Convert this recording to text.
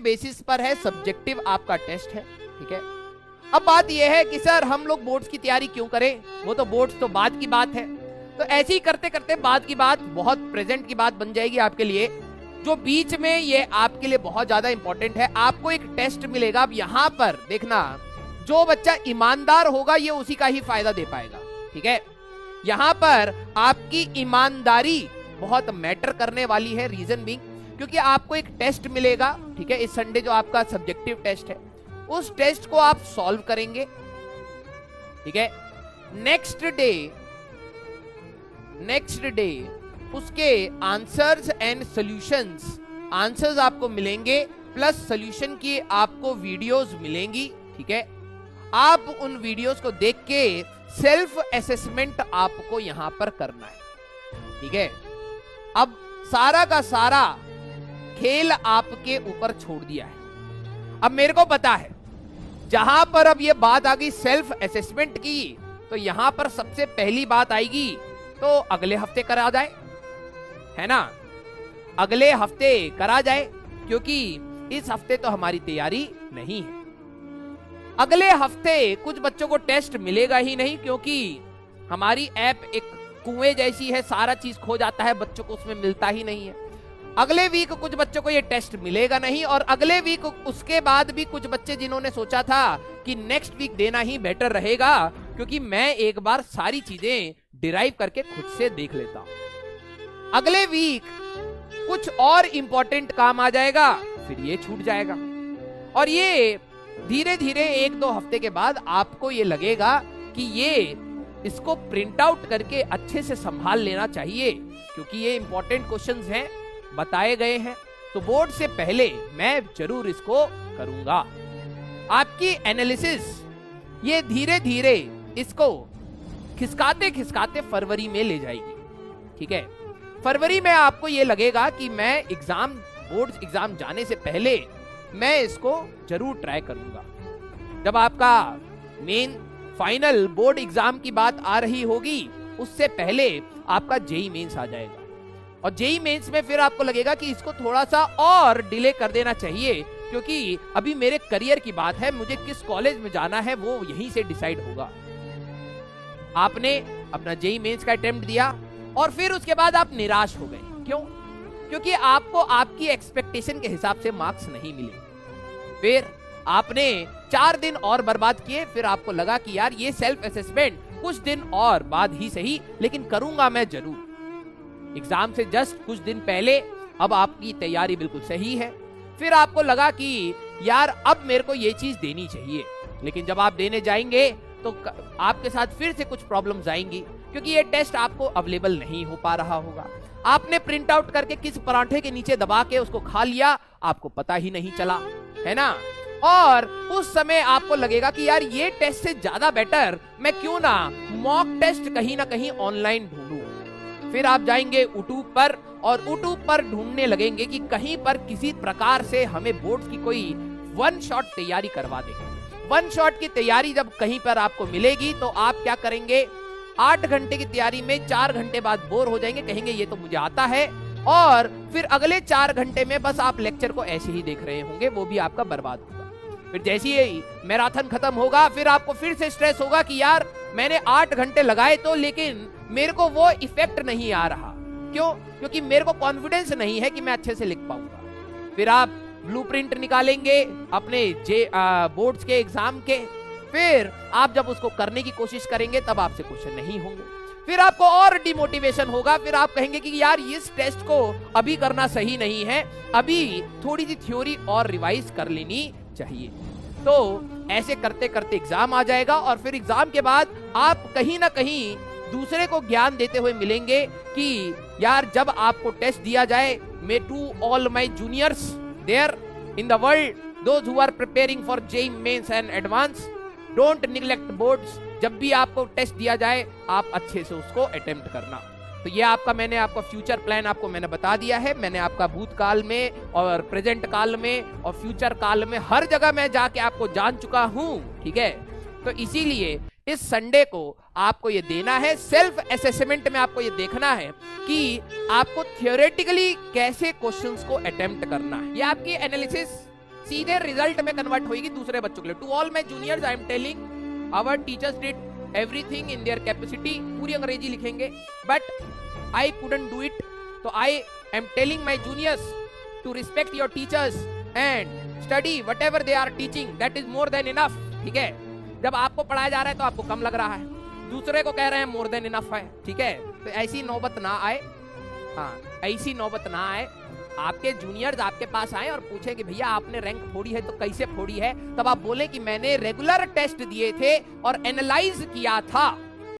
Basis पर है, subjective आपका टेस्ट है, ठीक है। अब बात यह है कि सर हम लोग बोर्ड्स की तैयारी क्यों करें, वो तो बोर्ड्स तो बाद की बात है। तो ऐसे ही करते करते बाद की बात बहुत प्रेजेंट की बात बन जाएगी आपके लिए। जो बीच में ये आपके लिए बहुत ज्यादा इंपॉर्टेंट है, आपको एक टेस्ट मिलेगा। अब यहां पर देखना, जो बच्चा ईमानदार होगा ये उसी का ही फायदा दे पाएगा, ठीक है। यहां पर आपकी ईमानदारी बहुत मैटर करने वाली है। रीजन बीइंग, क्योंकि आपको एक टेस्ट मिलेगा, ठीक है, इस संडे जो आपका सब्जेक्टिव टेस्ट है, उस टेस्ट को आप सॉल्व करेंगे, ठीक है। नेक्स्ट डे उसके आंसर्स एंड सॉल्यूशंस, आंसर्स आपको मिलेंगे प्लस सॉल्यूशन की आपको वीडियोस मिलेंगी, ठीक है। आप उन वीडियोस को देख के सेल्फ असेसमेंट आपको यहां पर करना है, ठीक है। अब सारा का सारा खेल आपके ऊपर छोड़ दिया है। अब मेरे को पता है जहां पर अब ये बात आ गई सेल्फ असेसमेंट की, तो यहां पर सबसे पहली बात आएगी तो अगले हफ्ते करा जाए, है ना, अगले हफ्ते करा जाए, क्योंकि इस हफ्ते तो हमारी तैयारी नहीं है। अगले हफ्ते कुछ बच्चों को टेस्ट मिलेगा ही नहीं, क्योंकि हमारी ऐप एक कुएं जैसी है, सारा चीज खो जाता है, बच्चों को उसमें मिलता ही नहीं है। अगले वीक कुछ बच्चों को ये टेस्ट मिलेगा नहीं, और अगले वीक उसके बाद भी कुछ बच्चे जिन्होंने सोचा था कि नेक्स्ट वीक देना ही बेटर रहेगा, क्योंकि मैं एक बार सारी चीजें डिराइव करके खुद से देख लेता हूं, अगले वीक कुछ और इंपॉर्टेंट काम आ जाएगा, फिर ये छूट जाएगा। और ये धीरे धीरे 1-2 हफ्ते के बाद आपको ये लगेगा कि ये इसको प्रिंट आउट करके अच्छे से संभाल लेना चाहिए, क्योंकि ये इंपॉर्टेंट क्वेश्चंस हैं, बताए गए हैं, तो बोर्ड से पहले मैं जरूर इसको करूंगा। आपकी एनालिसिस ये धीरे धीरे इसको खिसकाते खिसकाते फरवरी में ले जाएगी, ठीक है। फरवरी में आपको ये लगेगा कि मैं एग्जाम, बोर्ड एग्जाम जाने से पहले मैं इसको जरूर ट्राई करूंगा। जब आपका मेन फाइनल बोर्ड एग्जाम की बात आ रही होगी, उससे पहले आपका जेई मेंस आ जाएगा, और जेई मेंस में फिर आपको लगेगा कि इसको थोड़ा सा और डिले कर देना चाहिए, क्योंकि अभी मेरे करियर की बात है, मुझे किस कॉलेज में जाना है वो यहीं से डिसाइड होगा। आपने अपना जेई मेंस का अटेम्प्ट दिया और फिर उसके बाद आप निराश हो गए, क्यों? क्योंकि आपको आपकी एक्सपेक्टेशन के हिसाब से मार्क्स नहीं मिले। फिर आपने 4 दिन और बर्बाद किए, फिर आपको लगा कि यार ये सेल्फ असेसमेंट कुछ दिन और बाद ही सही, लेकिन करूंगा मैं जरूर। एग्जाम से जस्ट कुछ दिन पहले अब आपकी तैयारी बिल्कुल सही है, फिर आपको लगा कि यार अब मेरे को ये चीज देनी चाहिए, लेकिन जब आप देने जाएंगे तो आपके साथ फिर से कुछ प्रॉब्लम्स आएंगी, क्योंकि ये टेस्ट आपको अवेलेबल नहीं हो पा रहा होगा। आपने प्रिंट आउट करके किस पराठे के नीचे दबा के उसको खा लिया, आपको पता ही नहीं चला, है ना। और उस समय आपको लगेगा कि यार ये टेस्ट से ज्यादा बेटर मैं क्यों ना मॉक टेस्ट कहीं ना कहीं ऑनलाइन ढूंढूं। फिर आप जाएंगे यूट्यूब पर और यूट्यूब पर ढूंढने लगेंगे कि कहीं पर किसी प्रकार से हमें बोर्ड की कोई 1 शॉट तैयारी करवा दे। 1 शॉट की तैयारी जब कहीं पर आपको मिलेगी तो आप क्या करेंगे, 8 घंटे की तैयारी में 4 घंटे बाद बोर हो जाएंगे, कहेंगे ये तो मुझे आता है, और फिर अगले 4 घंटे में बस आप लेक्चर को ऐसे ही देख रहे होंगे, वो भी आपका बर्बाद होगा। फिर जैसे ही मैराथन खत्म होगा, फिर आपको फिर से स्ट्रेस होगा कि यार मैंने 8 घंटे लगाए तो, लेकिन मेरे को वो इफेक्ट नहीं आ रहा, क्यों? क्योंकि मेरे को कॉन्फिडेंस नहीं है कि मैं अच्छे से लिख पाऊंगा। फिर आप ब्लूप्रिंट निकालेंगे अपने बोर्ड्स के एग्जाम के, फिर आप जब उसको करने की कोशिश करेंगे तब आपसे क्वेश्चन नहीं होंगे, फिर आपको और डिमोटिवेशन होगा, फिर आप कहेंगे कि यार इस टेस्ट को अभी करना सही नहीं है, अभी थोड़ी सी थ्योरी और रिवाइज कर लेनी चाहिए। तो ऐसे करते करते एग्जाम आ जाएगा, और फिर एग्जाम के बाद आप कहीं ना कहीं दूसरे को ज्ञान देते हुए मिलेंगे कि यार जब आपको टेस्ट दिया जाए, may to all my juniors there in the world, those who are preparing for JEE mains and advance, don't neglect boards. जब भी आपको टेस्ट दिया जाए आप अच्छे से उसको अटेम्प्ट करना। तो ये आपका, मैंने आपका फ्यूचर प्लान आपको मैंने बता दिया है। मैंने आपका भूतकाल में और प्रेजेंट काल में और फ्यूचर काल में हर जगह मैं जाके आपको जान चुका हूं, ठीक है। तो इसीलिए इस संडे को आपको ये देना है, सेल्फ असेसमेंट में आपको ये देखना है कि आपको थियोरेटिकली कैसे क्वेश्चंस को अटेम्प्ट करना है। ये आपकी एनालिसिस सीधे रिजल्ट में कन्वर्ट होगी दूसरे बच्चों के लिए। To all my juniors I am telling our teachers did everything in their capacity, पूरी अंग्रेजी लिखेंगे, but I couldn't do it, तो I am telling my juniors to respect your teachers and study whatever they are teaching, that is more than enough. ठीक है, जब आपको पढ़ाया जा रहा है तो आपको कम लग रहा है, दूसरे को कह रहे हैं मोर देन इनफ है। ठीक है, तो ऐसी नौबत ना आए, हाँ ऐसी नौबत ना आए, आपके जूनियर्स आपके पास आए और पूछे कि भैया आपने रैंक फोड़ी है तो कैसे फोड़ी है, तब आप बोले कि मैंने रेगुलर टेस्ट दिए थे और एनालाइज किया था।